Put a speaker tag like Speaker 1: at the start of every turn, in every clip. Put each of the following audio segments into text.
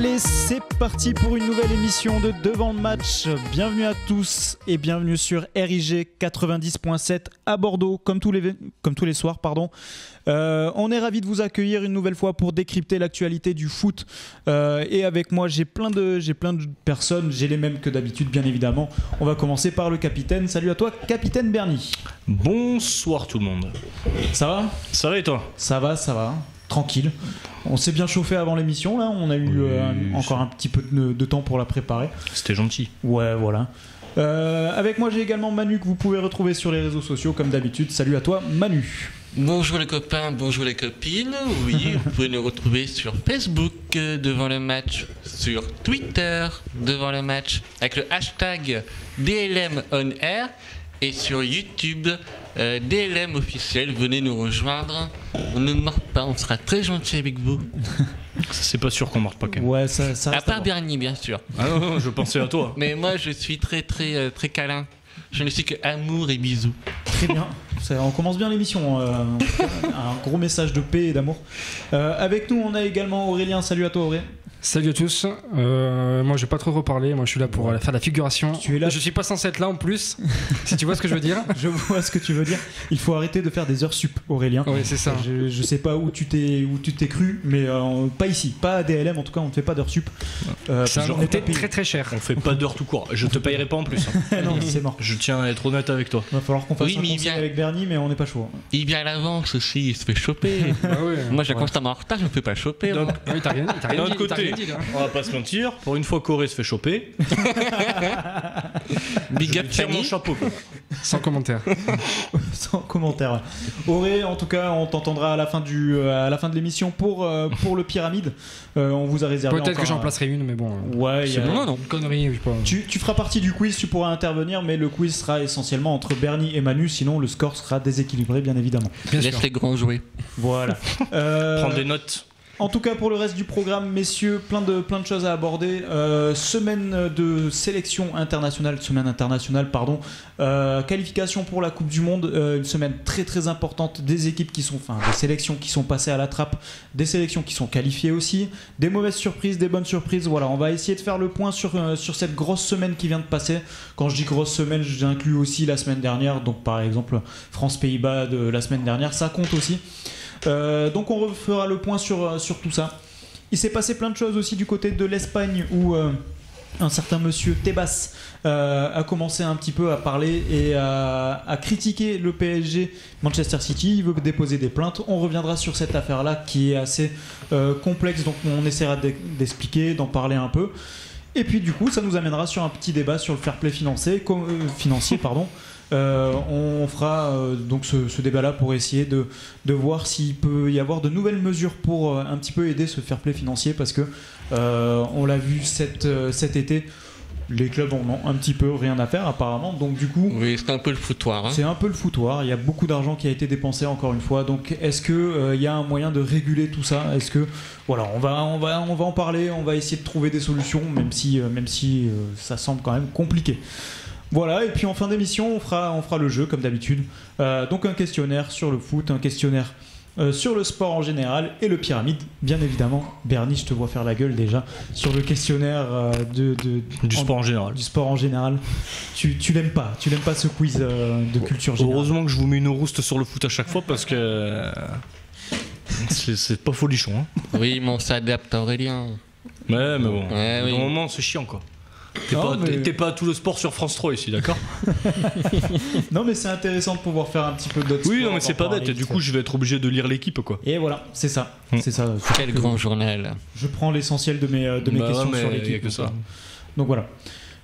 Speaker 1: Allez, c'est parti pour une nouvelle émission de Devant le match. Bienvenue à tous et bienvenue sur RIG 90.7 à Bordeaux, comme tous les soirs. On est ravis de vous accueillir une nouvelle fois pour décrypter l'actualité du foot. Et avec moi, j'ai plein de personnes, j'ai les mêmes que d'habitude, bien évidemment. On va commencer par le capitaine. Salut à toi, capitaine Bernie.
Speaker 2: Bonsoir tout le monde.
Speaker 1: Ça va ?
Speaker 2: Ça va et toi ?
Speaker 1: Ça va. Tranquille. On s'est bien chauffé avant l'émission, là. On a eu encore un petit peu de temps pour la préparer.
Speaker 2: C'était gentil.
Speaker 1: Ouais, voilà. Avec moi, j'ai également Manu que vous pouvez retrouver sur les réseaux sociaux comme d'habitude. Salut à toi, Manu.
Speaker 3: Bonjour les copains, bonjour les copines. Oui, vous pouvez nous retrouver sur Facebook devant le match, sur Twitter devant le match avec le hashtag DLMOnAir et sur YouTube DLM officiel. Venez nous rejoindre. On ne mord pas, on sera très gentil avec vous.
Speaker 2: C'est pas sûr qu'on morde pas quand même.
Speaker 1: Ouais, ça
Speaker 3: à part Bernie, bien sûr.
Speaker 2: Ah non, je pensais à toi.
Speaker 3: Mais moi, je suis très câlin. Je ne suis que amour et bisous.
Speaker 1: Très bien. On commence bien l'émission. Un gros message de paix et d'amour. Avec nous, on a également Aurélien. Salut à toi, Aurélien.
Speaker 4: Salut à tous. Moi, je vais pas trop reparler. Moi, je suis là pour faire la figuration.
Speaker 1: Tu es là.
Speaker 4: Je suis pas censé être là en plus. Si tu vois ce que je veux dire.
Speaker 1: Je vois ce que tu veux dire. Il faut arrêter de faire des heures sup, Aurélien.
Speaker 4: Oui, c'est ça.
Speaker 1: Je sais pas où tu t'es cru, mais pas ici, pas à DLM. En tout cas, on ne fait pas d'heures sup.
Speaker 4: Ça
Speaker 1: on
Speaker 4: était très très cher.
Speaker 2: On fait pas d'heures tout court. Je te payerai pas en plus.
Speaker 1: Non, c'est mort.
Speaker 2: Je tiens à être honnête avec toi.
Speaker 1: Il va falloir qu'on fasse un conseil avec Bernie, mais on n'est pas chaud.
Speaker 3: Il vient à l'avance aussi, il se fait choper.
Speaker 4: Ah ouais.
Speaker 3: Moi, j'ai constamment en retard, je me fais pas choper.
Speaker 2: Donc,
Speaker 4: oui, t'as rien
Speaker 2: d'un côté,
Speaker 4: dit, là.
Speaker 2: on va pas se mentir. Pour une fois qu'Auré se fait choper,
Speaker 3: Big up,
Speaker 2: je tire mon
Speaker 3: Fanny.
Speaker 2: chapeau. Quoi.
Speaker 4: Sans commentaire.
Speaker 1: Sans commentaire. Ouais. Auré, en tout cas, on t'entendra à la fin de l'émission pour le pyramide. On vous a réservé.
Speaker 4: Peut-être
Speaker 1: encore
Speaker 4: que j'en placerai une, mais bon.
Speaker 1: Ouais,
Speaker 4: c'est bon, non. Une connerie. Je sais pas.
Speaker 1: Tu feras partie du quiz, tu pourras intervenir, mais le quiz sera essentiellement entre Bernie et Manu, sinon le score sera déséquilibré, bien évidemment.
Speaker 4: Bien
Speaker 3: Laisse
Speaker 4: sûr.
Speaker 3: les grands jouer.
Speaker 1: Voilà.
Speaker 2: Prendre des notes.
Speaker 1: En tout cas, pour le reste du programme, messieurs, plein de choses à aborder. Semaine de sélection internationale, qualification pour la Coupe du Monde, une semaine très très importante, des sélections qui sont passées à la trappe, des sélections qui sont qualifiées aussi, des mauvaises surprises, des bonnes surprises. Voilà, on va essayer de faire le point sur cette grosse semaine qui vient de passer. Quand je dis grosse semaine, j'inclus aussi la semaine dernière. Donc par exemple, France-Pays-Bas de la semaine dernière, ça compte aussi. Donc on refera le point sur tout ça. Il s'est passé plein de choses aussi du côté de l'Espagne où un certain monsieur Tebas a commencé un petit peu à parler et à critiquer le PSG Manchester City. Il veut déposer des plaintes. On reviendra sur cette affaire-là qui est assez complexe, donc on essaiera d'expliquer, d'en parler un peu. Et puis du coup ça nous amènera sur un petit débat sur le fair play financier. On fera donc ce débat-là pour essayer de voir s'il peut y avoir de nouvelles mesures pour un petit peu aider ce fair play financier, parce que on l'a vu cet été, les clubs en ont un petit peu rien à faire apparemment, donc du coup
Speaker 3: Oui, c'est un peu le foutoir. Hein.
Speaker 1: c'est un peu le foutoir. Il y a beaucoup d'argent qui a été dépensé encore une fois, donc est-ce que il y a un moyen de réguler tout ça? Est-ce que voilà, on va en parler, on va essayer de trouver des solutions, même si ça semble quand même compliqué. Voilà, et puis en fin d'émission, on fera le jeu comme d'habitude. Donc un questionnaire sur le foot, un questionnaire sur le sport en général et le pyramide, bien évidemment. Bernie, je te vois faire la gueule déjà sur le questionnaire
Speaker 2: Du sport en général.
Speaker 1: Du sport en général. Tu l'aimes pas ce quiz de culture générale.
Speaker 2: Heureusement que je vous mets une rouste sur le foot à chaque fois parce que c'est pas folichon. Hein.
Speaker 3: Oui, mais on s'adapte à Aurélien.
Speaker 2: Ouais, mais bon.
Speaker 3: Ouais, oui.
Speaker 2: Au moment, c'est chiant quoi.
Speaker 1: Non,
Speaker 2: T'es pas à tout le sport sur France 3 ici, d'accord?
Speaker 1: Non, mais c'est intéressant de pouvoir faire un petit peu d'autres
Speaker 2: Oui,
Speaker 1: sports,
Speaker 2: non, mais c'est pas
Speaker 1: d'en
Speaker 2: bête.
Speaker 1: parler,
Speaker 2: Du coup, je vais être obligé de lire l'équipe quoi.
Speaker 1: Et voilà, c'est ça. C'est ça.
Speaker 3: Quel grand journal.
Speaker 1: Je prends l'essentiel de mes questions sur l'équipe.
Speaker 2: Y a que ça.
Speaker 1: Donc voilà.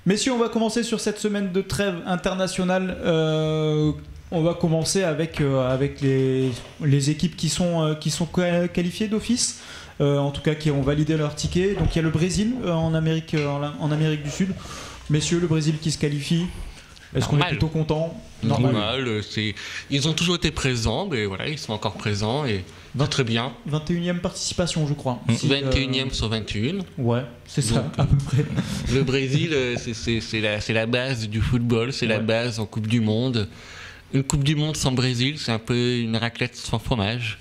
Speaker 1: Messieurs, on va commencer sur cette semaine de trêve internationale. On va commencer avec les équipes qui sont qualifiées d'office. En tout cas qui ont validé leur ticket. Donc il y a le Brésil en Amérique du Sud. Messieurs, le Brésil qui se qualifie. Est-ce qu'on est plutôt content?
Speaker 3: Normal. Ils ont toujours été présents, mais voilà, ils sont encore présents et très bien.
Speaker 1: 21e participation, je crois.
Speaker 3: 21e sur 21.
Speaker 1: Ouais, c'est ça,
Speaker 3: Donc,
Speaker 1: à peu près.
Speaker 3: Le Brésil, c'est la base du football, c'est la base en Coupe du Monde. Une Coupe du Monde sans Brésil, c'est un peu une raclette sans fromage.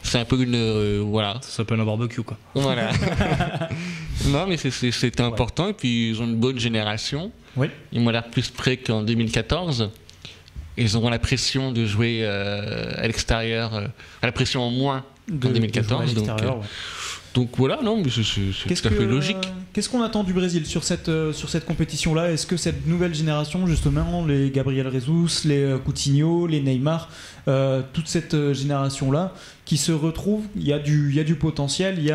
Speaker 3: C'est un peu une... voilà.
Speaker 2: Ça s'appelle un barbecue quoi.
Speaker 3: Voilà. Non, mais c'était important. Et puis, ils ont une bonne génération.
Speaker 1: Oui.
Speaker 3: Ils m'ont l'air plus prêts qu'en 2014. Ils auront la pression de jouer à l'extérieur, la pression en moins qu'en 2014. Donc voilà, non, mais c'est tout à fait logique.
Speaker 1: Qu'est-ce qu'on attend du Brésil sur cette compétition-là? Est-ce que cette nouvelle génération, justement, les Gabriel Jesus, les Coutinho, les Neymar, toute cette génération-là, qui se retrouve, il y a du potentiel, il y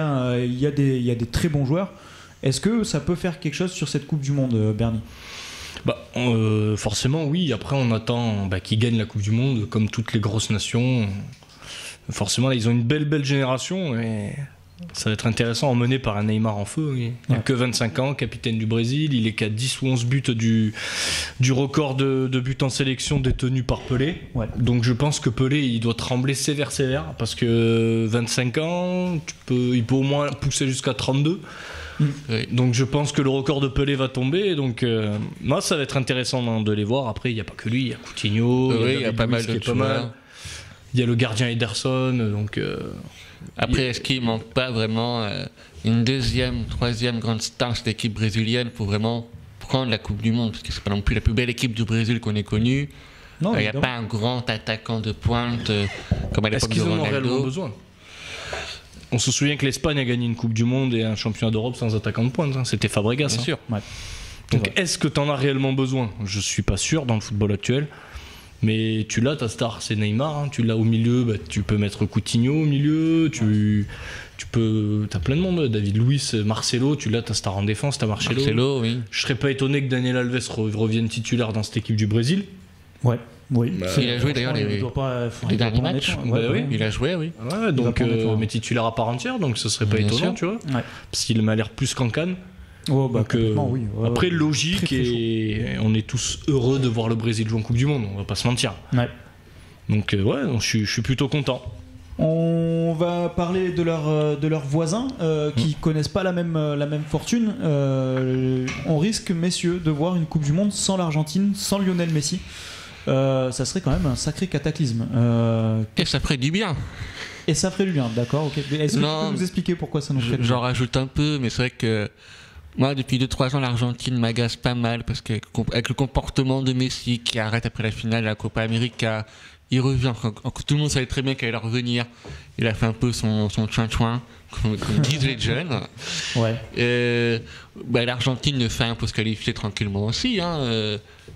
Speaker 1: a des très bons joueurs. Est-ce que ça peut faire quelque chose sur cette Coupe du Monde, Bernie?
Speaker 2: Forcément, oui. Après, on attend qu'ils gagnent la Coupe du Monde, comme toutes les grosses nations. Forcément, là, ils ont une belle génération et ça va être intéressant, emmené par un Neymar en feu. Oui. Il n'a que 25 ans, capitaine du Brésil. Il est qu'à 10 ou 11 buts du record de buts en sélection détenu par Pelé. Ouais. Donc je pense que Pelé, il doit trembler sévère, parce que 25 ans, il peut au moins pousser jusqu'à 32. Oui. Donc je pense que le record de Pelé va tomber. Donc moi, ça va être intéressant de les voir. Après, il n'y a pas que lui. Il y a Coutinho,
Speaker 3: il y a pas mal de joueurs.
Speaker 2: Il y a le gardien Ederson. Donc...
Speaker 3: Après, est-ce qu'il ne manque pas vraiment une deuxième, troisième grande star de l'équipe brésilienne pour vraiment prendre la Coupe du Monde? Parce que c'est pas non plus la plus belle équipe du Brésil qu'on ait connue. Il n'y a pas un grand attaquant de pointe comme à l'époque de Ronaldo.
Speaker 2: Est-ce qu'ils en ont réellement besoin? On se souvient que l'Espagne a gagné une Coupe du Monde et un championnat d'Europe sans attaquant de pointe. C'était Fabregas.
Speaker 3: Bien sûr.
Speaker 1: Ouais.
Speaker 2: Donc est-ce que tu en as réellement besoin? Je ne suis pas sûr dans le football actuel. Mais tu l'as, ta star, c'est Neymar. Tu l'as au milieu, tu peux mettre Coutinho au milieu. T'as plein de monde. David Luiz, Marcelo, tu l'as, ta star en défense, t'as Marcelo.
Speaker 3: Oui.
Speaker 2: Je serais pas étonné que Daniel Alves revienne titulaire dans cette équipe du Brésil.
Speaker 1: Ouais. Oui.
Speaker 3: Il a joué d'ailleurs les derniers matchs.
Speaker 2: Oui.
Speaker 3: Il a joué, oui.
Speaker 2: Ouais, donc, mais titulaire à part entière, donc ce serait pas étonnant, tu vois. Ouais. Parce qu'il m'a l'air plus qu'en Cannes.
Speaker 1: Oh, donc, oui.
Speaker 2: Après, logique, très et on est tous heureux de voir le Brésil jouer en Coupe du Monde, on va pas se mentir. Ouais. Donc, je suis plutôt content.
Speaker 1: On va parler de leurs voisins qui connaissent pas la même fortune. On risque, messieurs, de voir une Coupe du Monde sans l'Argentine, sans Lionel Messi. Ça serait quand même un sacré cataclysme.
Speaker 3: Et ça ferait du bien.
Speaker 1: Et ça ferait du bien, d'accord. Okay. Est-ce que tu peux nous expliquer pourquoi ça nous ferait du bien?
Speaker 3: J'en rajoute un peu, mais c'est vrai que moi, depuis 2-3 ans, l'Argentine m'agace pas mal parce qu'avec le comportement de Messi qui arrête après la finale de la Copa América, il revient. Tout le monde savait très bien qu'il allait revenir. Il a fait un peu son chouin-chouin, comme disent les jeunes. Ouais. L'Argentine ne fait un peu se qualifier tranquillement aussi.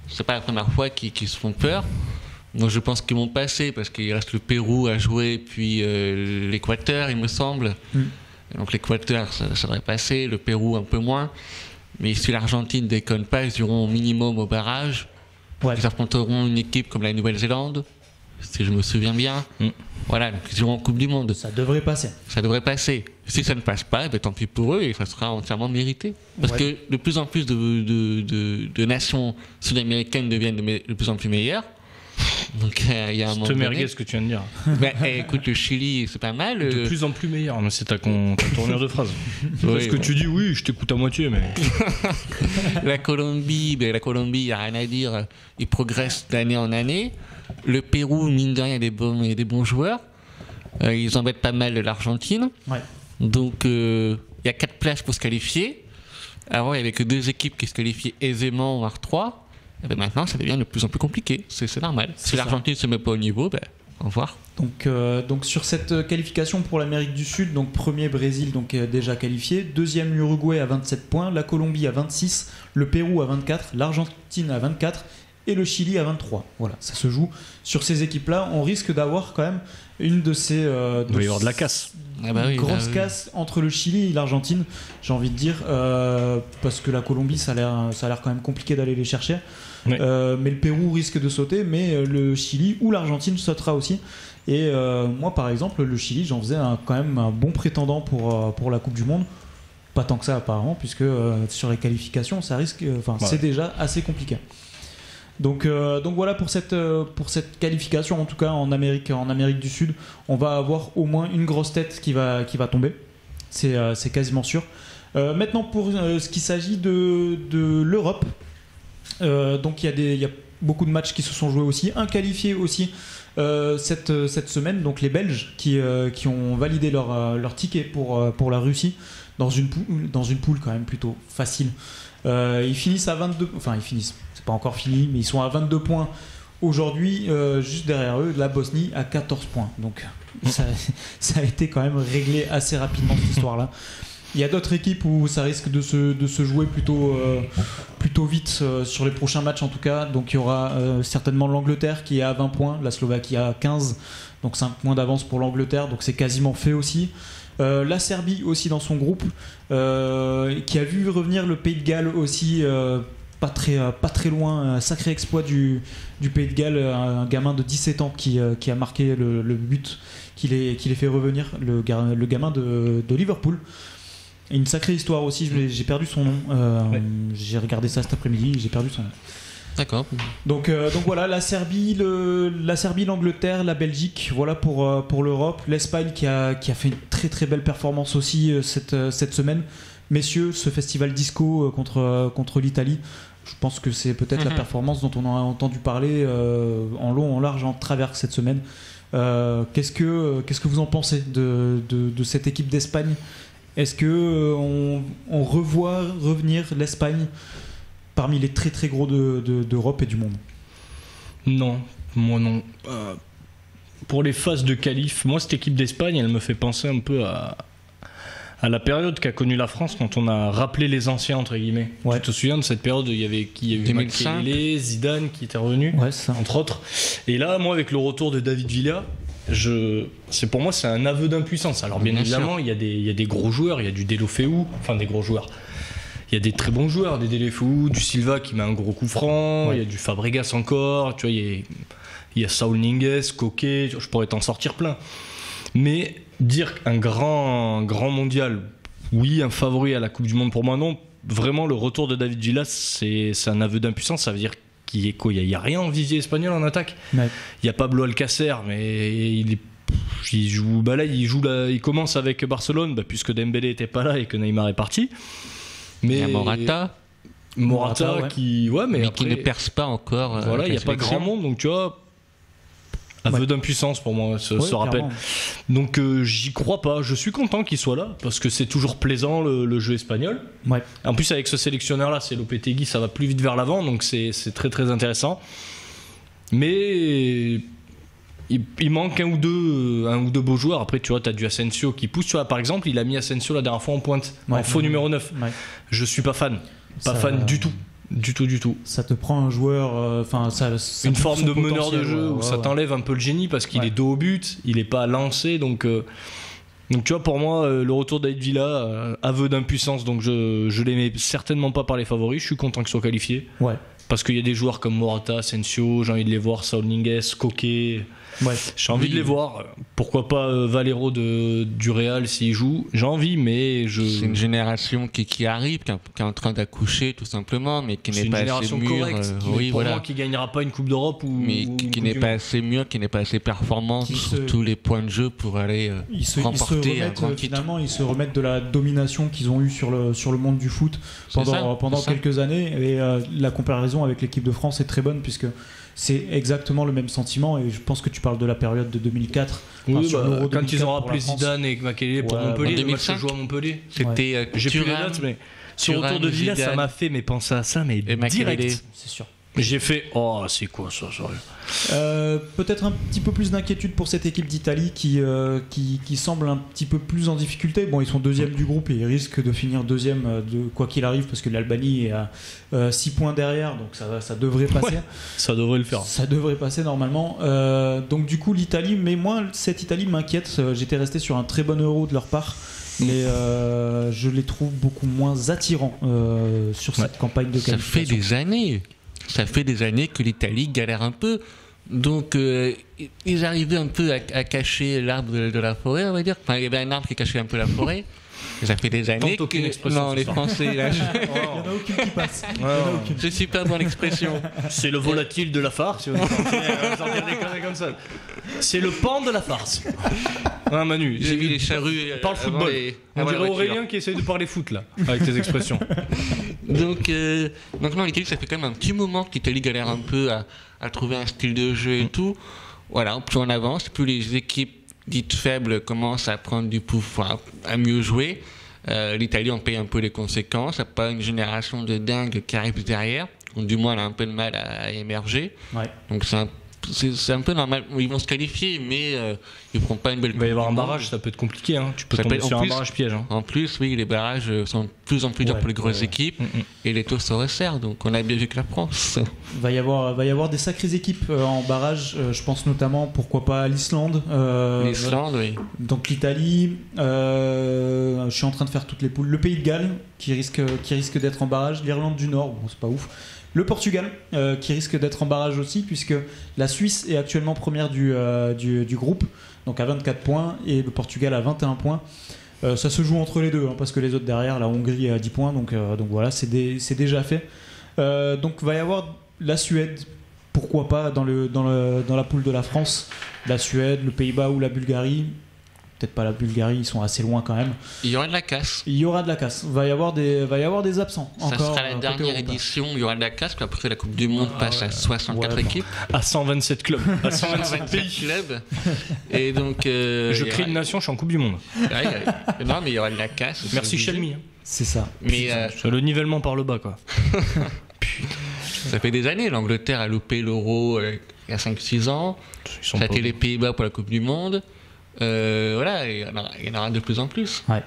Speaker 3: C'est pas la première fois qu'ils se font peur. Donc je pense qu'ils vont passer parce qu'il reste le Pérou à jouer, puis l'Équateur, il me semble. Donc l'Équateur, ça devrait passer, le Pérou un peu moins. Mais si l'Argentine déconne pas, ils iront au minimum au barrage. Ouais. Ils affronteront une équipe comme la Nouvelle-Zélande, si je me souviens bien. Voilà, donc ils iront en Coupe du Monde.
Speaker 1: Ça devrait passer.
Speaker 3: Si ça ne passe pas, tant pis pour eux, et ça sera entièrement mérité. Parce que de plus en plus de nations sud-américaines deviennent de plus en plus meilleures. Donc il y a un moment donné...
Speaker 2: merguez ce que tu viens de dire.
Speaker 3: Écoute, le Chili, c'est pas mal.
Speaker 2: De plus en plus meilleur, mais c'est ta tournure de phrase. Parce que tu dis oui, je t'écoute à moitié, mais...
Speaker 3: La Colombie, il n'y a rien à dire. Ils progressent d'année en année. Le Pérou, mine de rien, il y a des bons joueurs. Ils embêtent pas mal l'Argentine. Ouais. Donc il y a 4 places pour se qualifier. Avant, il n'y avait que 2 équipes qui se qualifiaient aisément, voire 3. Et ben maintenant, ça devient de plus en plus compliqué. C'est normal. Si l'Argentine ne se met pas au niveau, au revoir.
Speaker 1: Donc sur cette qualification pour l'Amérique du Sud, donc premier Brésil déjà qualifié, deuxième l'Uruguay à 27 points, la Colombie à 26, le Pérou à 24, l'Argentine à 24 et le Chili à 23. Voilà, ça se joue sur ces équipes-là. On risque d'avoir quand même une de ces...
Speaker 2: il va y avoir de la casse.
Speaker 1: Grosse casse entre le Chili et l'Argentine, j'ai envie de dire, parce que la Colombie, ça a l'air quand même compliqué d'aller les chercher. Ouais. Mais le Pérou risque de sauter, mais le Chili ou l'Argentine sautera aussi. Et moi, par exemple, le Chili, j'en faisais quand même un bon prétendant pour la Coupe du Monde. Pas tant que ça, apparemment, puisque sur les qualifications, ça risque, c'est déjà assez compliqué. Donc voilà pour cette qualification, en tout cas en Amérique du Sud, on va avoir au moins une grosse tête qui va tomber. C'est quasiment sûr. Maintenant pour ce qui s'agit de l'Europe, donc il y a beaucoup de matchs qui se sont joués aussi, un qualifié aussi cette semaine, donc les Belges qui ont validé leur ticket pour la Russie. dans une poule quand même plutôt facile. Ils finissent à 22, enfin ils finissent, c'est pas encore fini, mais ils sont à 22 points aujourd'hui, juste derrière eux, la Bosnie à 14 points. Donc ça a été quand même réglé assez rapidement cette histoire-là. Il y a d'autres équipes où ça risque de se jouer plutôt vite sur les prochains matchs en tout cas. Donc il y aura certainement l'Angleterre qui est à 20 points, la Slovaquie à 15, donc 5 points d'avance pour l'Angleterre, donc c'est quasiment fait aussi. La Serbie aussi dans son groupe, qui a vu revenir le Pays de Galles aussi, pas très loin, un sacré exploit du Pays de Galles, un gamin de 17 ans qui a marqué le but qui les fait revenir, le gamin de Liverpool. Et une sacrée histoire aussi, j'ai perdu son nom, j'ai regardé ça cet après-midi, j'ai perdu son nom.
Speaker 3: D'accord.
Speaker 1: Donc voilà, la Serbie, l'Angleterre, la Belgique, voilà pour l'Europe. L'Espagne qui a fait une très très belle performance aussi cette semaine. Messieurs, ce festival disco contre l'Italie, je pense que c'est peut-être la performance dont on a entendu parler en long, en large, en travers cette semaine. Qu'est-ce que vous en pensez de cette équipe d'Espagne ? Est-ce que on revoit revenir l'Espagne parmi les très très gros d'Europe et du monde?
Speaker 2: Non, moi non. Pour les phases de qualif, moi cette équipe d'Espagne, elle me fait penser un peu à la période qu'a connue la France quand on a rappelé les anciens entre guillemets. Ouais. Tu te souviens de cette période où il y avait Makelele, Zidane qui était revenu, entre autres. Et là, moi avec le retour de David Villa, pour moi c'est un aveu d'impuissance. Alors bien évidemment, il y a des gros joueurs, il y a du Deulofeu, enfin des gros joueurs. Il y a des très bons joueurs, des Deulofeu, du Silva qui met un gros coup franc, il y a du Fabregas encore, tu vois, il y a Saúl Ñíguez, Koké, je pourrais t'en sortir plein. Mais dire un grand mondial, oui, un favori à la Coupe du Monde, pour moi non. Vraiment, le retour de David Villa, c'est un aveu d'impuissance. Ça veut dire qu'il n'y a rien en vivier espagnol en attaque. Il y a Pablo Alcácer, mais il commence avec Barcelone, puisque Dembélé n'était pas là et que Neymar est parti. Mais
Speaker 3: il y a Morata
Speaker 2: qui après,
Speaker 3: qui ne perce pas encore.
Speaker 2: Voilà, il n'y a pas grand monde, donc tu vois, aveu d'impuissance pour moi ce rappel. Donc j'y crois pas. Je suis content qu'il soit là parce que c'est toujours plaisant le jeu espagnol. En plus avec ce sélectionneur là, c'est Lopetegui, ça va plus vite vers l'avant, donc c'est très très intéressant. Mais il manque un ou deux beaux joueurs. Après, tu vois, t'as du Asensio qui pousse. Tu vois, par exemple, il a mis Asensio la dernière fois en pointe, en faux numéro 9. Je suis pas fan. Fan du tout. Du tout.
Speaker 1: Ça te prend un joueur,
Speaker 2: une forme de meneur de jeu où ça t'enlève un peu le génie parce qu'il est dos au but, il est pas lancé. Donc tu vois, pour moi, le retour d'David Villa, aveu d'impuissance. Donc je les mets certainement pas par les favoris. Je suis content qu'ils soient qualifiés. Parce qu'il y a des joueurs comme Morata, Asensio, j'ai envie de les voir, Saúl Ñíguez, Koké. J'ai envie de les voir. Pourquoi pas Valero du Real s'il joue. J'ai envie, mais c'est
Speaker 3: une génération qui arrive, qui est en train d'accoucher tout simplement, mais qui n'est pas assez mûre.
Speaker 2: Pour moi, qui gagnera pas une Coupe d'Europe
Speaker 3: qui n'est pas assez mûre, qui n'est pas assez performante sur tous les points de jeu pour aller remporter un grand titre.
Speaker 1: Finalement, ils se remettent de la domination qu'ils ont eue sur le monde du foot pendant quelques années, et la comparaison avec l'équipe de France est très bonne puisque c'est exactement le même sentiment, et je pense que tu parles de la période de 2004.
Speaker 2: Quand ils ont rappelé Zidane et Makelele pour Montpellier, le match joué à Montpellier.
Speaker 3: C'était
Speaker 2: j'ai plus les notes, mais sur le retour de Villa, ça m'a fait penser à ça, mais direct.
Speaker 1: C'est sûr.
Speaker 2: J'ai fait c'est quoi ça, sérieux.
Speaker 1: Peut-être un petit peu plus d'inquiétude pour cette équipe d'Italie qui semble un petit peu plus en difficulté. Bon, ils sont deuxième du groupe et ils risquent de finir deuxième quoi qu'il arrive, parce que l'Albanie est à 6 points derrière, donc ça devrait passer.
Speaker 2: Ça devrait le faire.
Speaker 1: Ça devrait passer normalement. Donc du coup l'Italie, mais moi cette Italie m'inquiète. J'étais resté sur un très bon Euro de leur part, mais je les trouve beaucoup moins attirants sur cette campagne de qualification.
Speaker 3: Ça fait des années que l'Italie galère un peu. Donc, ils arrivaient un peu à cacher l'arbre de la forêt, on va dire. Enfin, il y avait un arbre qui cachait un peu la forêt. Ça fait des années que... Non, les Français, là...
Speaker 1: Il n'y en a aucune qui passe.
Speaker 3: Je suis pas dans l'expression.
Speaker 2: C'est le volatile de la farce. Si on sortir des conneries comme ça. C'est le pan de la farce. Manu,
Speaker 3: j'ai vu les charrues...
Speaker 2: Parle football. On dirait Aurélien qui essaie de parler foot, là, avec tes expressions.
Speaker 3: Donc non, l'Italie, ça fait quand même un petit moment que l'Italie galère un peu à trouver un style de jeu et tout. Voilà, plus on avance, plus les équipes dites faibles commencent à prendre du pouvoir, à mieux jouer. L'Italie en paye un peu les conséquences. Il n'y a pas une génération de dingues qui arrive derrière. Donc, du moins, elle a un peu de mal à émerger.
Speaker 1: Ouais.
Speaker 3: Donc c'est un peu normal. Ils vont se qualifier, mais ils ne feront pas une belle.
Speaker 2: Il va y avoir un barrage, ça peut être compliqué. Hein. Tu peux
Speaker 3: Ça
Speaker 2: tomber
Speaker 3: peut être-
Speaker 2: sur
Speaker 3: en
Speaker 2: un
Speaker 3: plus-
Speaker 2: barrage piège. Hein.
Speaker 3: En plus, oui, les barrages sont de plus en plus durs
Speaker 1: Ouais,
Speaker 3: pour les grosses
Speaker 1: ouais.
Speaker 3: équipes.
Speaker 2: Mm.
Speaker 3: Et les taux se resserrent. Donc, on a bien vu que la France.
Speaker 1: Va y avoir des sacrées équipes en barrage. Je pense notamment, pourquoi pas, l'Islande.
Speaker 3: L'Islande, oui.
Speaker 1: Donc l'Italie, je suis en train de faire toutes les poules. Le Pays de Galles qui risque d'être en barrage. L'Irlande du Nord, bon c'est pas ouf. Le Portugal qui risque d'être en barrage aussi puisque la Suisse est actuellement première du groupe, donc à 24 points et le Portugal à 21 points. Ça se joue entre les deux hein, parce que les autres derrière, la Hongrie est à 10 points, donc voilà, c'est déjà fait. Donc va y avoir la Suède. Pourquoi pas dans la poule de la France, la Suède, le Pays-Bas ou la Bulgarie. Peut-être pas la Bulgarie, ils sont assez loin quand même.
Speaker 3: Il y aura de la casse.
Speaker 1: Il y aura de la casse. Va y avoir des absents.
Speaker 3: Ça
Speaker 1: encore,
Speaker 3: sera la
Speaker 1: côté
Speaker 3: dernière
Speaker 1: européen.
Speaker 3: édition. Il y aura de la casse. Puis après, la Coupe du Monde passe à 64
Speaker 1: Ouais,
Speaker 3: équipes.
Speaker 2: À 127 clubs. À 127
Speaker 3: 27
Speaker 2: pays.
Speaker 3: clubs. Et donc.
Speaker 2: Je crée une nation, je suis en Coupe du Monde.
Speaker 3: Non, mais il y aura de la casse.
Speaker 2: Merci Chalmy. Hein.
Speaker 1: C'est ça.
Speaker 3: Mais
Speaker 2: C'est le nivellement par le bas, quoi.
Speaker 3: ça fait des années. L'Angleterre a loupé l'Euro il y a 5-6 ans.
Speaker 2: Ils sont
Speaker 3: Ça a
Speaker 2: pas-
Speaker 3: été les Pays-Bas pour la Coupe du Monde. Voilà, il y en aura de plus en plus.
Speaker 1: Ouais.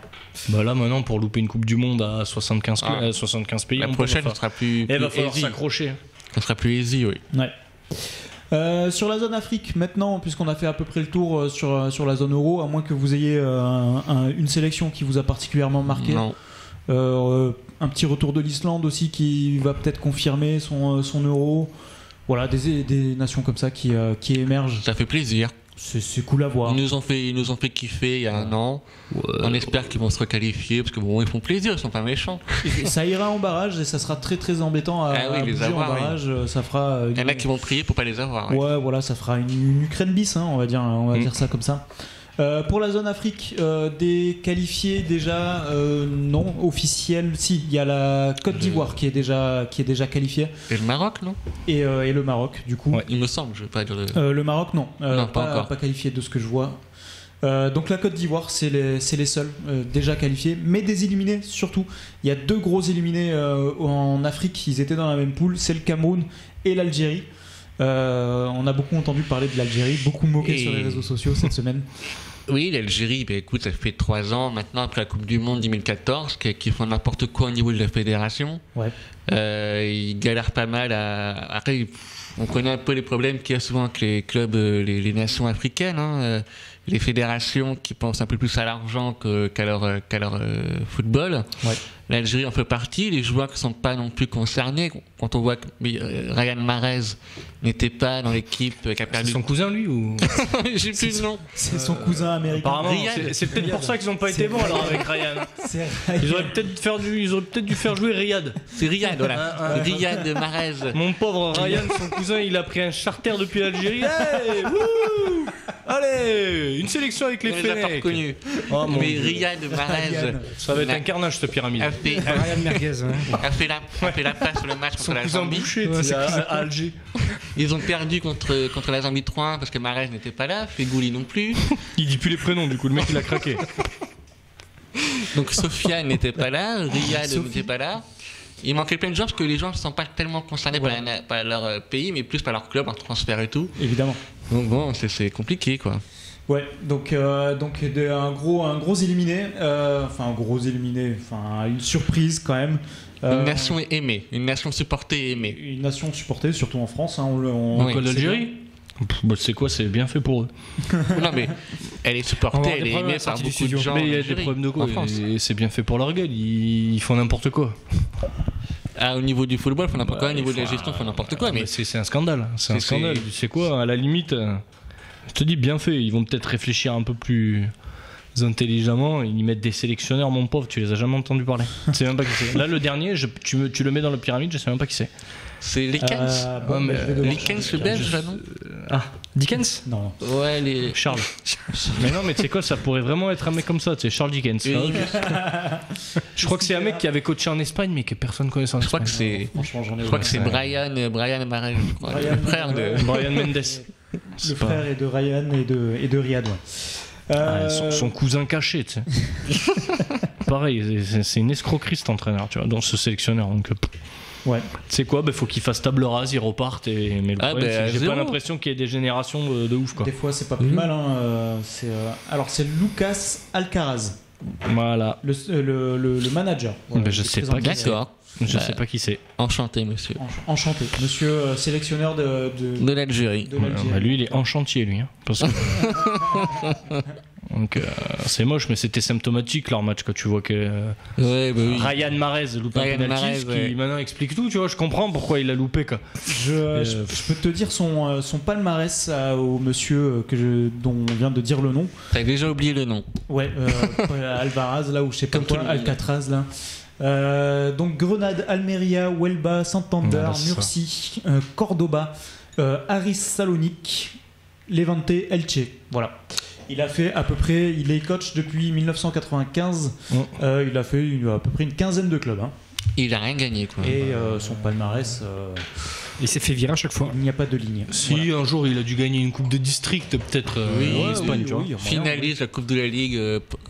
Speaker 2: Bah là, maintenant, pour louper une Coupe du Monde à 75, 75 pays,
Speaker 3: La
Speaker 2: on
Speaker 3: prochaine,
Speaker 2: peut
Speaker 3: ça sera plus
Speaker 2: va falloir
Speaker 3: easy.
Speaker 2: s'accrocher.
Speaker 3: Ça sera plus easy, oui.
Speaker 1: Ouais. Sur la zone Afrique, maintenant, puisqu'on a fait à peu près le tour sur la zone euro, à moins que vous ayez une sélection qui vous a particulièrement marqué.
Speaker 3: Non.
Speaker 1: Un petit retour de l'Islande aussi qui va peut-être confirmer son euro. Voilà, des nations comme ça qui émergent.
Speaker 3: Ça fait plaisir.
Speaker 1: C'est cool à voir.
Speaker 3: Ils nous ont fait kiffer il y a un an. On espère qu'ils vont se requalifier parce que bon, ils font plaisir, ils sont pas méchants.
Speaker 1: Et ça ira en barrage et ça sera très très embêtant à,
Speaker 3: Ah oui,
Speaker 1: à
Speaker 3: les
Speaker 1: bouger
Speaker 3: avoir,
Speaker 1: en
Speaker 3: oui.
Speaker 1: barrage. Ça fera.
Speaker 3: Il y en a qui vont prier pour pas les avoir. ouais.
Speaker 1: Ouais, voilà, ça fera une Ukraine bis, hein, on va dire ça comme ça. Pour la zone Afrique, des qualifiés déjà non officiels. Si, il y a la Côte d'Ivoire qui est déjà qualifiée
Speaker 3: Et le Maroc, non
Speaker 1: et le Maroc du coup.
Speaker 2: Ouais.
Speaker 3: Il me semble, je veux pas dire le.
Speaker 1: Le Maroc non,
Speaker 3: Non, pas encore.
Speaker 1: pas qualifié de ce que je vois. Donc la Côte d'Ivoire c'est les seuls déjà qualifiés, mais des éliminés surtout. Il y a deux gros éliminés en Afrique, ils étaient dans la même poule, c'est le Cameroun et l'Algérie. On a beaucoup entendu parler de l'Algérie, beaucoup moqué
Speaker 3: Et-
Speaker 1: sur les réseaux sociaux cette semaine.
Speaker 3: Oui, l'Algérie, ben, écoute, ça fait 3 ans maintenant après la Coupe du Monde 2014 qu'ils font n'importe quoi au niveau de la fédération.
Speaker 1: Ouais.
Speaker 3: Ils galèrent pas mal Après, on connaît un peu les problèmes qu'il y a souvent avec les clubs, les nations africaines. Hein. Les fédérations qui pensent un peu plus à l'argent qu'à leur football.
Speaker 1: Ouais.
Speaker 3: L'Algérie en fait partie. Les joueurs qui ne sont pas non plus concernés. Quand on voit que Ryan Mahrez n'était pas dans l'équipe qui a
Speaker 2: C'est
Speaker 3: perdu.
Speaker 2: son cousin, lui, ou
Speaker 3: J'ai plus le nom.
Speaker 1: C'est son cousin américain.
Speaker 2: Apparemment,
Speaker 3: Riyad.
Speaker 2: c'est peut-être pour ça qu'ils n'ont pas été bons alors avec Ryan.
Speaker 1: C'est
Speaker 2: Ils auraient peut-être dû faire jouer Riyad.
Speaker 3: C'est Riyad, voilà. Riyad Mahrez.
Speaker 2: Mon pauvre Ryan, son cousin, il a pris un charter depuis l'Algérie. Hey, wouh Allez, une sélection avec les
Speaker 3: On les a pas
Speaker 2: Fennecs.
Speaker 3: reconnus.
Speaker 2: Oh, mon
Speaker 3: Mais
Speaker 2: Dieu.
Speaker 3: Riyad Mahrez
Speaker 1: Ryan.
Speaker 2: Ça va être un carnage cette pyramide.
Speaker 3: a fait,
Speaker 4: Ryan Merguez. hein.
Speaker 3: a fait la passe sur le match contre
Speaker 2: Son
Speaker 3: la
Speaker 2: cousin
Speaker 3: Zambie.
Speaker 2: bouché,
Speaker 4: Ouais,
Speaker 2: tu sais,
Speaker 4: c'est
Speaker 2: à Alger.
Speaker 3: Ils ont perdu contre la Zambie 3-1 parce que Mahrez n'était pas là, Fegouli non plus.
Speaker 2: Il dit plus les prénoms, du coup, le mec il a craqué.
Speaker 3: Donc Sofiane n'était pas là, Riyad n'était pas là. Il manquait plein de gens parce que les gens ne sont pas tellement concernés par leur pays, mais plus par leur club, leur transfert et tout.
Speaker 1: évidemment.
Speaker 3: Donc bon, c'est compliqué quoi.
Speaker 1: Ouais, donc un gros éliminé, une surprise quand même.
Speaker 3: Une nation aimée, une nation supportée et aimée.
Speaker 1: Une nation supportée, surtout en France. Hein,
Speaker 3: Oui.
Speaker 2: L'école d'Algérie bah, c'est quoi, c'est bien fait pour eux.
Speaker 3: Non mais elle est
Speaker 4: On va
Speaker 3: supportée,
Speaker 4: avoir
Speaker 3: elle
Speaker 4: des
Speaker 3: est
Speaker 4: problèmes à
Speaker 3: aimée
Speaker 4: la
Speaker 3: par
Speaker 4: sortie du
Speaker 3: beaucoup de
Speaker 4: studio.
Speaker 3: gens.
Speaker 2: Mais il y a
Speaker 3: en
Speaker 2: des
Speaker 3: Algérie,
Speaker 2: problèmes de quoi
Speaker 3: en France.
Speaker 2: et c'est bien fait pour leur gueule, ils font n'importe quoi.
Speaker 3: Ah, au niveau du football, il faut n'importe quoi. Au
Speaker 2: Ouais,
Speaker 3: niveau
Speaker 2: il
Speaker 3: de la
Speaker 2: faut-
Speaker 3: gestion, il faut n'importe quoi. Mais
Speaker 2: c'est un scandale. C'est un
Speaker 3: C'est-
Speaker 2: scandale. C'est quoi, à la limite, je te dis bien fait, ils vont peut-être réfléchir un peu plus intelligemment, ils mettent des sélectionneurs, mon pauvre, tu les as jamais entendus parler. Tu sais même pas qui c'est. Là, le dernier, tu le mets dans la pyramide, je sais même pas qui c'est.
Speaker 3: c'est Likens.
Speaker 1: Bon,
Speaker 2: Ouais, mais
Speaker 1: je vais devoir
Speaker 3: Likens,
Speaker 1: chercher.
Speaker 3: le belge, là, non
Speaker 2: Ah, Dickens
Speaker 1: Non.
Speaker 3: Ouais, les.
Speaker 2: Charles. Mais non, mais tu sais quoi, ça pourrait vraiment être un mec comme ça, tu sais, Charles Dickens.
Speaker 3: Oui,
Speaker 2: Je crois que c'est un mec qui avait coaché en Espagne, mais que personne connaissait en
Speaker 3: je crois que
Speaker 2: Espagne.
Speaker 3: c'est.
Speaker 1: Franchement, j'en ai
Speaker 3: Je crois que c'est
Speaker 1: aucun.
Speaker 3: Brian Mahrez, je crois.
Speaker 1: Brian-
Speaker 3: Le frère de.
Speaker 2: Brian Mendes.
Speaker 1: Le
Speaker 2: C'est pas-
Speaker 1: frère est de Ryan et de Riyad. Ouais.
Speaker 2: Ouais, son cousin caché, tu sais. pareil, c'est une escroquerie cet entraîneur, tu vois, dans ce sélectionneur. Donc,
Speaker 1: Ouais.
Speaker 2: tu sais quoi, faut qu'il fasse table rase, il reparte. Mais le problème, c'est que j'ai pas l'impression qu'il y ait des générations de ouf, quoi.
Speaker 1: Des fois, c'est pas plus mal. Hein. Alors, c'est Lucas Alcaraz,
Speaker 2: Voilà.
Speaker 1: le manager. Voilà,
Speaker 2: Je
Speaker 1: qui est
Speaker 2: sais
Speaker 1: très
Speaker 2: pas qui
Speaker 1: engagé.
Speaker 3: D'accord.
Speaker 2: Je sais pas qui c'est.
Speaker 3: Enchanté, monsieur.
Speaker 1: Enchanté. Monsieur sélectionneur de
Speaker 3: l'Algérie.
Speaker 1: l'Algérie.
Speaker 2: Lui, il est en chantier, lui. Hein, parce que... Donc, c'est moche, mais c'était symptomatique leur match quand tu vois que
Speaker 3: Ouais, bah oui.
Speaker 2: Ryan Mahrez loupe un
Speaker 3: Ryan
Speaker 2: penalty,
Speaker 3: Mahrez,
Speaker 2: qui
Speaker 3: ouais.
Speaker 2: maintenant explique tout, tu vois. Je comprends pourquoi il a loupé, quoi.
Speaker 1: Je peux te dire son palmarès au monsieur dont on vient de dire le nom.
Speaker 3: T'as déjà oublié le nom.
Speaker 1: Ouais, Alvaraz, là où je sais pas
Speaker 3: Comme
Speaker 1: quoi,
Speaker 3: tout le monde.
Speaker 1: Alcatraz, là. Donc Grenade, Almeria, Huelva, Santander,
Speaker 2: Voilà, c'est ça.
Speaker 1: Murcie, Cordoba, Aris Salonique, Levante, Elche. Voilà. Il a fait à peu près, il est coach depuis 1995. Il a fait à peu près une quinzaine de clubs. Hein.
Speaker 3: Il a rien gagné, quoi.
Speaker 1: Et son palmarès,
Speaker 4: Il s'est fait virer à chaque fois.
Speaker 1: il n'y a pas de ligne.
Speaker 2: Si
Speaker 1: Voilà.
Speaker 2: un jour il a dû gagner une coupe de district, peut-être
Speaker 3: Oui,
Speaker 2: en Espagne,
Speaker 1: oui,
Speaker 2: tu vois.
Speaker 1: oui,
Speaker 3: Finalise la Coupe de la Ligue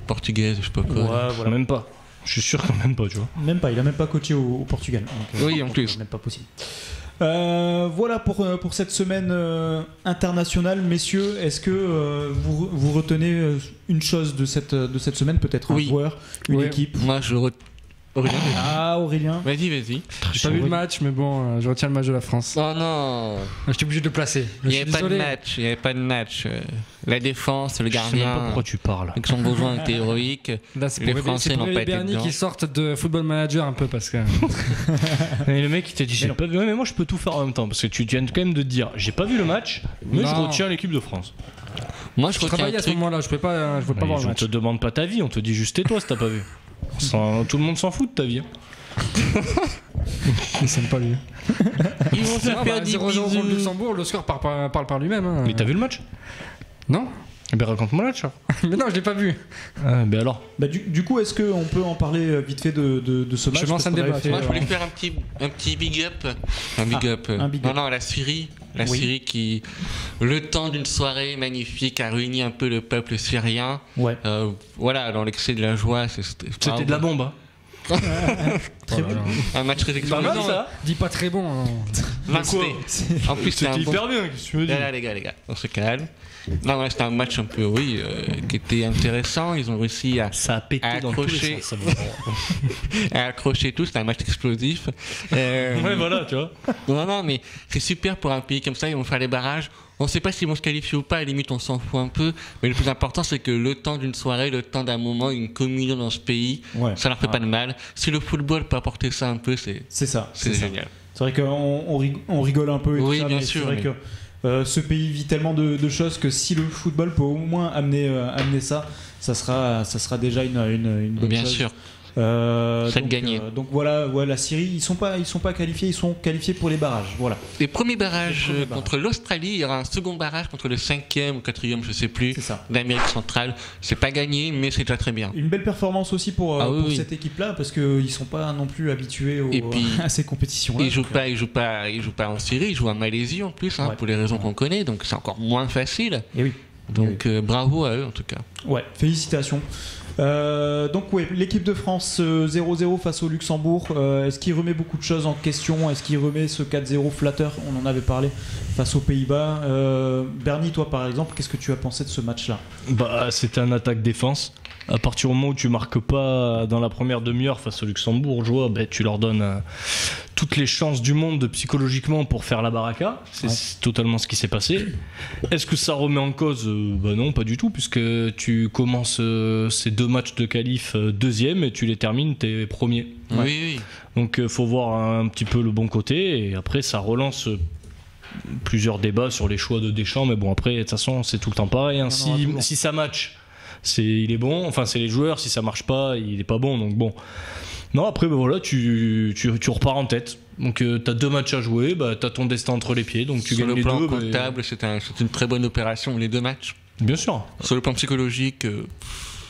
Speaker 3: portugaise, je sais pas quoi.
Speaker 1: Ouais, voilà.
Speaker 2: Même pas. Je suis sûr quand même pas, tu vois.
Speaker 1: Même pas, il a même pas coaché au Portugal. Donc,
Speaker 3: Oui, en plus.
Speaker 1: Même pas possible. Voilà pour cette semaine internationale, messieurs. Est-ce que vous retenez une chose de cette semaine, peut-être un
Speaker 3: Oui.
Speaker 1: joueur, une
Speaker 4: Ouais.
Speaker 1: équipe?
Speaker 3: Moi, Aurélien,
Speaker 1: Ah, Aurélien.
Speaker 3: vas-y.
Speaker 4: J'ai pas vu le match, mais bon, je retiens le match de la France.
Speaker 3: Oh non,
Speaker 4: J'étais obligé de le placer. Je
Speaker 3: il
Speaker 4: suis
Speaker 3: n'y avait
Speaker 4: désolé.
Speaker 3: pas de match. La défense, le
Speaker 2: Je sais même pas
Speaker 3: gardien,
Speaker 2: pourquoi tu parles.
Speaker 3: avec son besoin était héroïque.
Speaker 4: Là, c'est
Speaker 3: Les
Speaker 4: pour
Speaker 3: Français
Speaker 4: c'est pour
Speaker 3: n'ont
Speaker 4: les
Speaker 3: pas été
Speaker 4: Bernie
Speaker 3: dedans.
Speaker 4: qui sortent de Football Manager un peu parce que.
Speaker 2: Et le mec il t'a dit j'ai pas vu. Ouais, mais moi je peux tout faire en même temps parce que tu viens quand même de te dire j'ai pas vu le match, mais je
Speaker 4: Non.
Speaker 2: retiens l'équipe de France.
Speaker 3: Moi, je
Speaker 4: Je
Speaker 3: retiens
Speaker 4: travaillais
Speaker 3: un
Speaker 4: à ce
Speaker 3: truc.
Speaker 4: moment-là, je pouvais pas
Speaker 2: Mais
Speaker 4: voir le
Speaker 2: on
Speaker 4: match.
Speaker 2: te demande pas ta vie, on te dit juste tais-toi si t'as pas vu. Tout le monde s'en fout de ta vie. Hein.
Speaker 4: Il s'aime pas lui.
Speaker 3: Ils vont se
Speaker 4: Ah,
Speaker 3: faire
Speaker 4: bah,
Speaker 3: des
Speaker 4: 0-0 contre
Speaker 3: bisous.
Speaker 4: Luxembourg, le score parle par lui-même. Hein.
Speaker 2: Mais t'as vu le match?
Speaker 4: Non.
Speaker 2: Eh ben raconte-moi le match.
Speaker 4: Mais non, je l'ai pas vu.
Speaker 2: Ah, ben alors.
Speaker 1: Bah, du coup, est-ce qu'on peut en parler vite fait de ce match?
Speaker 4: Je lance
Speaker 1: Parce
Speaker 4: un
Speaker 1: qu'on avait
Speaker 4: débat,
Speaker 1: fait,
Speaker 3: Moi, je voulais faire un petit big up. Un big up.
Speaker 1: un big up.
Speaker 3: Non, la Syrie. La
Speaker 1: Oui.
Speaker 3: Syrie qui, le temps d'une soirée magnifique, a réuni un peu le peuple syrien.
Speaker 1: Ouais,
Speaker 3: Voilà, dans l'excès de la joie.
Speaker 2: C'était de la bombe. Hein.
Speaker 1: très bien.
Speaker 3: Un match très
Speaker 2: Pas
Speaker 3: explosif.
Speaker 2: mal ça.
Speaker 4: Dis pas très bon. hein.
Speaker 3: Non, en plus, c'était
Speaker 2: C'était
Speaker 3: un bon...
Speaker 2: hyper bien. Qu'est-ce que tu me dis?
Speaker 3: Les gars, on se calme. Non, ouais, c'était un match un peu, qui était intéressant. Ils ont réussi à
Speaker 2: Ça a pété dans tous les
Speaker 3: accrocher.
Speaker 2: sens.
Speaker 3: accrocher tout. C'était un match explosif.
Speaker 2: Ouais, voilà, tu vois.
Speaker 3: Non, mais c'est super pour un pays comme ça. Ils vont faire les barrages. On ne sait pas s'ils vont se qualifier ou pas. À la limite, on s'en fout un peu. Mais le plus important, c'est que le temps d'une soirée, le temps d'un moment, une communion dans ce pays,
Speaker 1: Ouais.
Speaker 3: ça leur fait pas de mal. Si le football peut apporter ça un peu, c'est
Speaker 1: C'est ça.
Speaker 3: c'est
Speaker 1: ça.
Speaker 3: génial.
Speaker 1: C'est vrai qu'on rigole un peu et
Speaker 3: Oui,
Speaker 1: tout ça,
Speaker 3: bien
Speaker 1: mais
Speaker 3: sûr,
Speaker 1: c'est vrai
Speaker 3: mais-
Speaker 1: que ce pays vit tellement de choses que si le football peut au moins amener ça, ça sera déjà une bonne
Speaker 3: Bien
Speaker 1: chose.
Speaker 3: sûr.
Speaker 1: Donc,
Speaker 3: de gagner.
Speaker 1: Donc voilà, ouais, la Syrie, ils sont pas qualifiés, ils sont qualifiés pour les barrages. Voilà,
Speaker 3: Les premiers barrages
Speaker 1: Les premiers barrages.
Speaker 3: contre l'Australie, il y aura un second barrage contre le 5e ou 4e, je sais plus,
Speaker 1: c'est ça.
Speaker 3: d'Amérique centrale. C'est pas gagné, mais c'est déjà très bien.
Speaker 1: Une belle performance aussi pour
Speaker 3: Ah oui, oui.
Speaker 1: cette équipe-là parce qu'ils sont pas non plus habitués
Speaker 3: Et puis,
Speaker 1: à ces compétitions-là.
Speaker 3: Ils jouent
Speaker 1: Donc,
Speaker 3: pas en Syrie, ils jouent en Malaisie en plus, hein,
Speaker 1: Ouais.
Speaker 3: pour les raisons qu'on connaît, donc c'est encore moins facile.
Speaker 1: et oui.
Speaker 3: Donc bravo à eux en tout cas.
Speaker 1: Ouais, félicitations. Donc ouais, l'équipe de France 0-0 face au Luxembourg, est-ce qu'il remet beaucoup de choses en question? Est-ce qu'il remet ce 4-0 flatteur? On en avait parlé face aux Pays-Bas. Bernie, toi par exemple, qu'est-ce que tu as pensé de ce match-là?
Speaker 2: Bah, c'était un attaque-défense. À partir du moment où tu marques pas dans la première demi-heure face au Luxembourg, tu leur donnes toutes les chances du monde psychologiquement pour faire la baraka. C'est totalement ce qui s'est passé. Est-ce que ça remet en cause? Bah non, pas du tout, puisque tu commences ces 2 matchs de qualif deuxième et tu les termines t'es premier.
Speaker 1: Ouais.
Speaker 3: Oui.
Speaker 2: Donc faut voir un petit peu le bon côté et après ça relance plusieurs débats sur les choix de Deschamps, mais bon après de toute façon c'est tout le temps pareil, hein.
Speaker 1: Il y en aura toujours.
Speaker 2: Si ça match il est bon, enfin c'est les joueurs, si ça marche pas il est pas bon, donc bon non après ben voilà tu repars en tête, donc t'as 2 matchs à jouer, bah, t'as ton destin entre les pieds, donc tu
Speaker 3: Sur
Speaker 2: gagnes
Speaker 3: le
Speaker 2: les
Speaker 3: plan
Speaker 2: deux,
Speaker 3: comptable, c'est une très bonne opération, les 2 matchs.
Speaker 2: bien sûr.
Speaker 3: Sur le plan psychologique,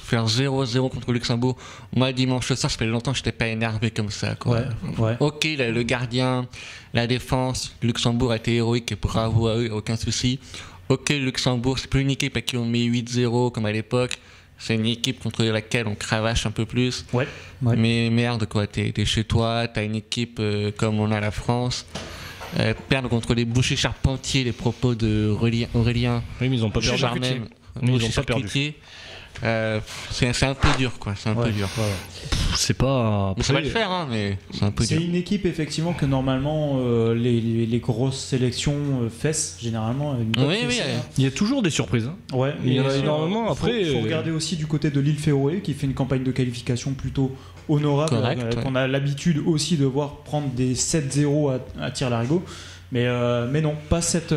Speaker 3: faire 0-0 contre le Luxembourg, moi dimanche soir, ça fait longtemps que je n'étais pas énervé comme ça. Quoi.
Speaker 1: Ouais.
Speaker 3: Ok, le gardien, la défense, le Luxembourg a été héroïque, bravo à eux, aucun souci. Ok, le Luxembourg, c'est plus une équipe à qui on met 8-0 comme à l'époque. c'est une équipe contre laquelle on cravache un peu plus.
Speaker 1: Ouais.
Speaker 3: Mais merde, quoi, t'es chez toi, t'as une équipe comme on a la France. Perdre contre les bouchers charpentiers, les propos de Aurélien.
Speaker 2: Oui, mais ils ont pas perdu.
Speaker 3: Charmel,
Speaker 2: Mais ils ont pas perdu.
Speaker 3: C'est un peu dur, quoi. C'est un peu dur.
Speaker 2: C'est pas.
Speaker 3: Mais ça va le faire, hein, mais c'est un peu dur.
Speaker 1: C'est une équipe effectivement que normalement les grosses sélections fessent généralement.
Speaker 3: Oui.
Speaker 2: Il y a toujours des surprises. Hein.
Speaker 1: Ouais.
Speaker 2: Il y en a énormément. Après,
Speaker 1: faut regarder aussi du côté de l'île Féroé qui fait une campagne de qualification plutôt honorable,
Speaker 3: correct,
Speaker 1: qu'on a l'habitude aussi de voir prendre des 7-0 à tir-larigot. Mais non, pas cette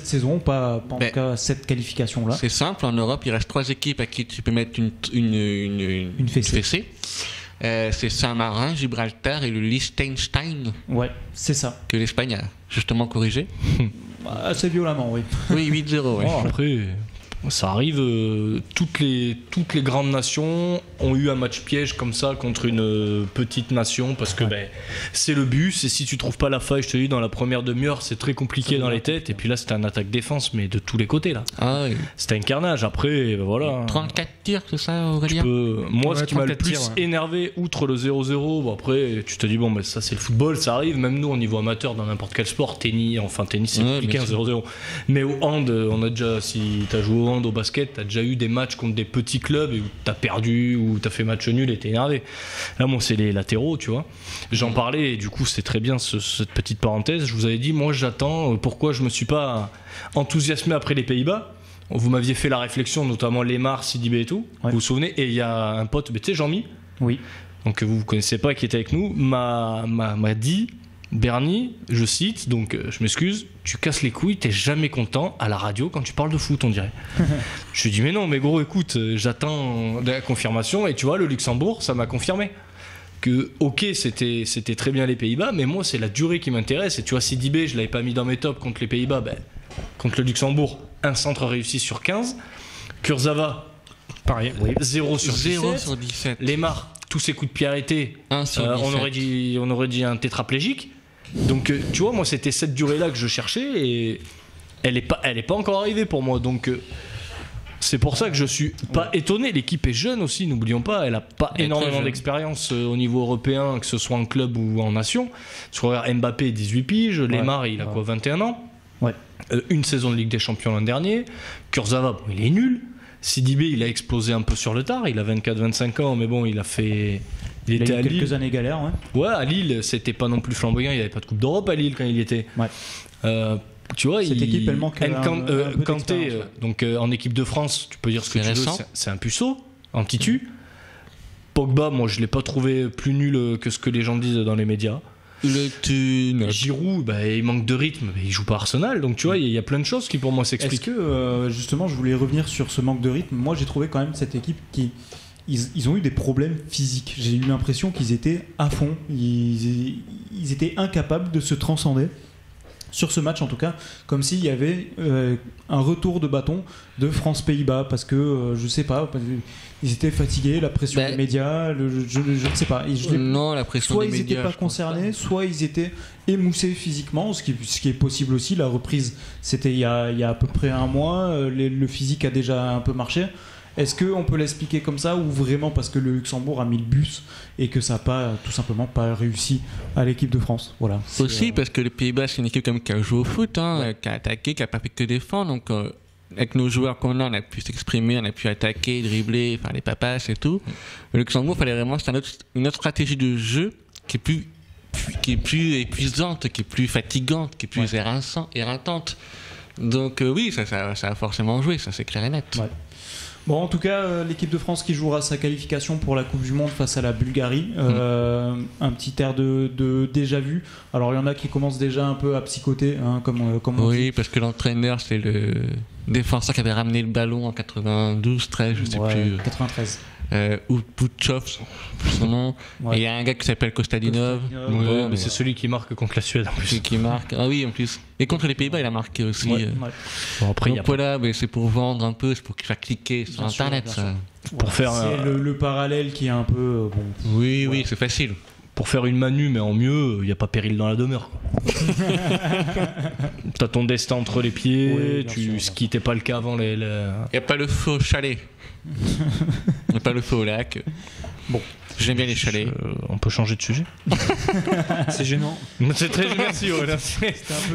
Speaker 1: saison, pas en tout cas cette qualification-là.
Speaker 3: C'est simple, en Europe, il reste 3 équipes à qui tu peux mettre une fessée. C'est Saint-Marin, Gibraltar et le Liechtenstein.
Speaker 1: Ouais, c'est ça.
Speaker 3: Que l'Espagne a justement corrigé.
Speaker 1: Assez violemment, oui.
Speaker 3: Oui, 8-0. Ouais.
Speaker 2: Oh, après, ça arrive. Toutes les grandes nations ont eu un match piège comme ça contre une petite nation parce que c'est le bus. Et si tu trouves pas la faille, je te dis, dans la première demi-heure, c'est très compliqué dans les têtes. Et puis là, c'était un attaque-défense, mais de tous les côtés là.
Speaker 3: Ah oui.
Speaker 2: C'était un carnage. Après, voilà.
Speaker 3: 34 tirs, c'est ça, Aurélien?
Speaker 2: Moi, ce qui m'a le plus énervé, outre le 0-0, bon, après, tu te dis, bon, ça c'est le football, ça arrive. Même nous, au niveau amateur, dans n'importe quel sport, tennis, c'est compliqué, un 0-0. Mais au hand, on a déjà, si t'as joué au hand, au basket, t'as déjà eu des matchs contre des petits clubs où t'as perdu, ou t'as fait match nul et t'es énervé. Là, moi, c'est les latéraux, tu vois. J'en parlais, et du coup, c'est très bien cette petite parenthèse. Je vous avais dit, moi, j'attends. Pourquoi je me suis pas enthousiasmé après les Pays-Bas? Vous m'aviez fait la réflexion, notamment Lemar, Sidibé et tout.
Speaker 1: Ouais.
Speaker 2: Vous vous souvenez? Et il y a un pote, tu sais, Jean-Mi,
Speaker 1: Oui.
Speaker 2: donc vous connaissez pas, qui était avec nous, m'a dit, Bernie, je cite, donc je m'excuse, tu casses les couilles, t'es jamais content à la radio quand tu parles de foot, on dirait. Je lui dis, mais non, mais gros, écoute, j'attends la confirmation, et tu vois, le Luxembourg, ça m'a confirmé que, ok, c'était très bien les Pays-Bas, mais moi, c'est la durée qui m'intéresse. Et tu vois, Sidibé, je l'avais pas mis dans mes tops contre les Pays-Bas, contre le Luxembourg, un centre réussi sur 15. Kurzawa, pareil, 0 sur 17. Lemar, tous ses coups de pied arrêtés,
Speaker 3: 1 sur 17.
Speaker 2: on aurait dit un tétraplégique. Donc tu vois, moi c'était cette durée-là que je cherchais et elle est pas encore arrivée pour moi. Donc c'est pour ça que je suis pas étonné. L'équipe est jeune aussi, n'oublions pas. Elle a pas énormément d'expérience au niveau européen, que ce soit en club ou en nation. Sur Mbappé, 18 piges. Lemar, il a quoi, 21 ans.
Speaker 1: Ouais.
Speaker 2: Une saison de Ligue des Champions l'an dernier. Kurzawa, il est nul. Sidibé, il a explosé un peu sur le tard. Il a 24-25 ans, mais bon, il était à Lille.
Speaker 1: Quelques années galères, ouais.
Speaker 2: Ouais, à Lille, c'était pas non plus flamboyant. Il n'y avait pas de Coupe d'Europe à Lille quand il y était.
Speaker 1: Ouais.
Speaker 2: Tu vois,
Speaker 1: cette équipe, elle manque
Speaker 2: Kanté, donc en équipe de France, tu peux dire ce que tu veux, c'est un puceau, en titu. Pogba, moi, je l'ai pas trouvé plus nul que ce que les gens disent dans les médias. Giroud, il manque de rythme, il joue pas Arsenal, donc tu vois, il y a plein de choses qui pour moi s'expliquent.
Speaker 1: Est-ce que justement, je voulais revenir sur ce manque de rythme. Moi, j'ai trouvé quand même cette équipe ils ont eu des problèmes physiques. J'ai eu l'impression qu'ils étaient à fond, ils étaient incapables de se transcender. Sur ce match en tout cas, comme s'il y avait un retour de bâton de France-Pays-Bas, parce que je sais pas, ils étaient fatigués, la pression des médias, je ne sais pas.
Speaker 3: Non, la pression
Speaker 1: soit
Speaker 3: des médias.
Speaker 1: Soit ils n'étaient pas concernés, soit ils étaient émoussés physiquement, ce qui est possible aussi. La reprise, c'était il y a à peu près un mois, le physique a déjà un peu marché. Est-ce qu'on peut l'expliquer comme ça ou vraiment parce que le Luxembourg a mis le bus et que ça n'a pas tout simplement pas réussi à l'équipe de France? Voilà.
Speaker 3: Aussi parce que les Pays-Bas, c'est une équipe comme qui a joué au foot, qui a attaqué, qui n'a pas fait que défendre. Donc avec nos joueurs qu'on a, on a pu s'exprimer, on a pu attaquer, dribbler, faire les papasses et tout. Le Luxembourg, fallait vraiment, c'est une autre stratégie de jeu qui est plus épuisante, qui est plus fatigante, qui est plus éreintante. Donc oui, ça a forcément joué, ça c'est clair et net.
Speaker 1: Ouais. Bon, en tout cas, l'équipe de France qui jouera sa qualification pour la Coupe du Monde face à la Bulgarie, un petit air de déjà vu. Alors, il y en a qui commencent déjà un peu à psychoter, comme on dit.
Speaker 3: Oui, parce que l'entraîneur, c'est le défenseur qui avait ramené le ballon en 92, 13, je sais plus.
Speaker 1: 93.
Speaker 3: Ou Pouchov, son nom. Et il y a un gars qui s'appelle Kostadinov.
Speaker 2: Mais c'est celui qui marque contre la Suède en plus.
Speaker 3: Celui qui marque. Ah oui, en plus. Et contre les Pays-Bas, il a marqué aussi.
Speaker 2: Bon, après,
Speaker 3: donc voilà, c'est pour vendre un peu, c'est pour qu'il fasse cliquer sur Internet. Ça.
Speaker 2: Pour faire
Speaker 1: c'est le parallèle qui est un peu.
Speaker 3: Oui, c'est facile.
Speaker 2: pour faire une manu, mais en mieux, il n'y a pas péril dans la demeure. T'as ton destin entre les pieds, ce qui n'était pas le cas avant les...
Speaker 3: Il n'y a pas le faux chalet. Il n'y a pas le faux lac.
Speaker 1: Bon.
Speaker 3: J'aime bien les chalets.
Speaker 2: On peut changer de sujet.
Speaker 4: C'est gênant.
Speaker 2: C'est très gênant.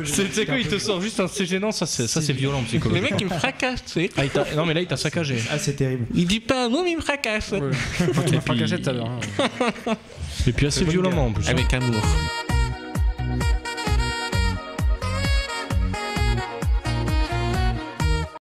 Speaker 2: C'est quoi, il te sort juste un c'est gênant, ça c'est violent
Speaker 3: Le
Speaker 2: psychologiquement.
Speaker 3: mec il me fracasse, tu sais.
Speaker 2: Non mais là il t'a saccagé.
Speaker 1: Ah, c'est terrible.
Speaker 3: Il dit pas un mot mais il me fracasse.
Speaker 4: Ouais. Tu m'as fracassé tout à l'heure.
Speaker 2: Et puis assez violemment en plus.
Speaker 3: Avec amour.